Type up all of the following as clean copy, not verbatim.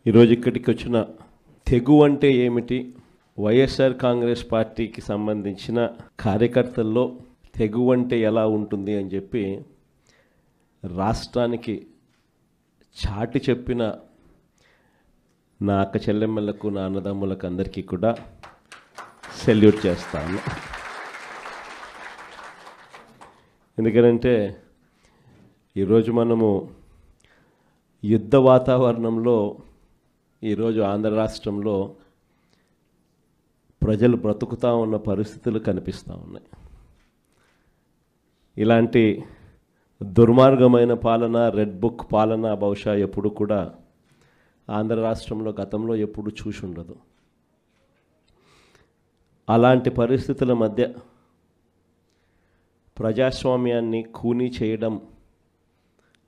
ఈరోజు ఇక్కడికి వచ్చిన తెగు అంటే ఏమిటి, వైఎస్ఆర్ కాంగ్రెస్ పార్టీకి సంబంధించిన కార్యకర్తల్లో తెగు అంటే ఎలా ఉంటుంది అని చెప్పి రాష్ట్రానికి చాటి చెప్పిన నా అక్క చెల్లెమ్మలకు, నా అన్నదమ్ములకు అందరికీ కూడా సెల్యూట్ చేస్తాను. ఎందుకంటే ఈరోజు మనము యుద్ధ వాతావరణంలో ఈరోజు ఆంధ్ర రాష్ట్రంలో ప్రజలు బ్రతుకుతూ ఉన్న పరిస్థితులు కనిపిస్తూ ఉన్నాయి. ఇలాంటి దుర్మార్గమైన పాలన, రెడ్ బుక్ పాలన బహుశా ఎప్పుడు కూడా ఆంధ్ర రాష్ట్రంలో గతంలో ఎప్పుడు చూసి ఉండదు. అలాంటి పరిస్థితుల మధ్య ప్రజాస్వామ్యాన్ని ఖూనీ చేయడం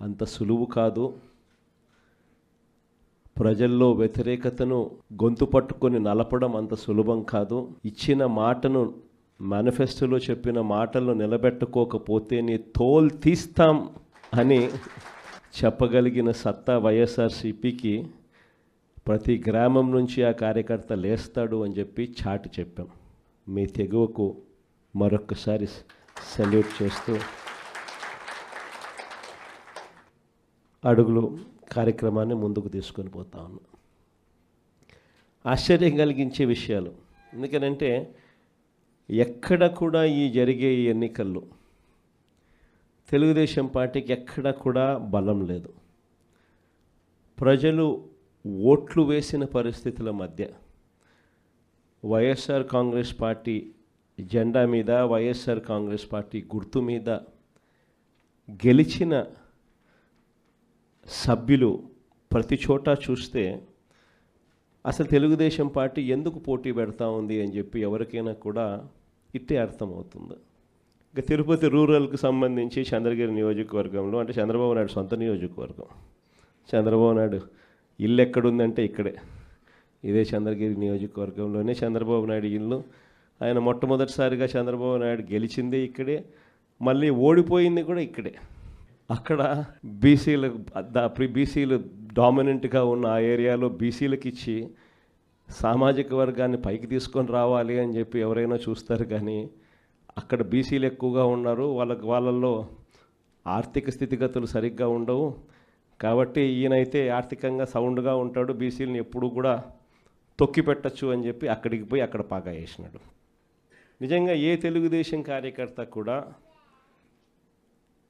అంత సులువు కాదు. ప్రజల్లో వ్యతిరేకతను గొంతు పట్టుకొని నలపడం అంత సులభం కాదు. ఇచ్చిన మాటను, మేనిఫెస్టోలో చెప్పిన మాటలను నిలబెట్టుకోకపోతే నీ తోలు తీస్తాం అని చెప్పగలిగిన సత్తా వైఎస్ఆర్సీపీకి ప్రతి గ్రామం నుంచి ఆ కార్యకర్త లేస్తాడు అని చెప్పి చాటి చెప్పాం. మీ తెగువకు మరొక్కసారి సెల్యూట్ చేస్తూ అడుగులు కార్యక్రమాన్ని ముందుకు తీసుకొని పోతా ఉన్నాం. ఆశ్చర్యం కలిగించే విషయాలు. ఎందుకనంటే ఎక్కడ కూడా ఈ జరిగే ఈ ఎన్నికల్లో తెలుగుదేశం పార్టీకి ఎక్కడ కూడా బలం లేదు. ప్రజలు ఓట్లు వేసిన పరిస్థితుల మధ్య వైఎస్ఆర్ కాంగ్రెస్ పార్టీ జెండా మీద, వైఎస్ఆర్ కాంగ్రెస్ పార్టీ గుర్తు మీద గెలిచిన సభ్యులు ప్రతి చోట చూస్తే అసలు తెలుగుదేశం పార్టీ ఎందుకు పోటీ పెడతా ఉంది అని చెప్పి ఎవరికైనా కూడా ఇట్టే అర్థమవుతుంది. ఇక తిరుపతి రూరల్కి సంబంధించి చంద్రగిరి నియోజకవర్గంలో, అంటే చంద్రబాబు నాయుడు సొంత నియోజకవర్గం, చంద్రబాబు నాయుడు ఇల్లు ఎక్కడుందంటే ఇక్కడే, ఇదే చంద్రగిరి నియోజకవర్గంలోనే చంద్రబాబు నాయుడు ఇల్లు. ఆయన మొట్టమొదటిసారిగా చంద్రబాబు నాయుడు గెలిచిందే ఇక్కడే, మళ్ళీ ఓడిపోయింది కూడా ఇక్కడే. అక్కడ బీసీలు డామినెంట్గా ఉన్న ఆ ఏరియాలో బీసీలకు ఇచ్చి సామాజిక వర్గాన్ని పైకి తీసుకొని రావాలి అని చెప్పి ఎవరైనా చూస్తారు. కానీ అక్కడ బీసీలు ఎక్కువగా ఉన్నారు, వాళ్ళల్లో ఆర్థిక స్థితిగతులు సరిగ్గా ఉండవు. కాబట్టి ఈయనైతే ఆర్థికంగా సౌండ్గా ఉంటాడు, బీసీలను ఎప్పుడు కూడా తొక్కి పెట్టచ్చు అని చెప్పి అక్కడికి పోయి అక్కడ పాగా వేసినాడు. నిజంగా ఏ తెలుగుదేశం కార్యకర్త కూడా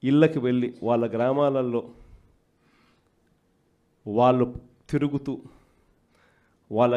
ఇళ్ళకి వెళ్ళి వాళ్ళ గ్రామాలలో వాళ్ళు తిరుగుతూ వాళ్ళ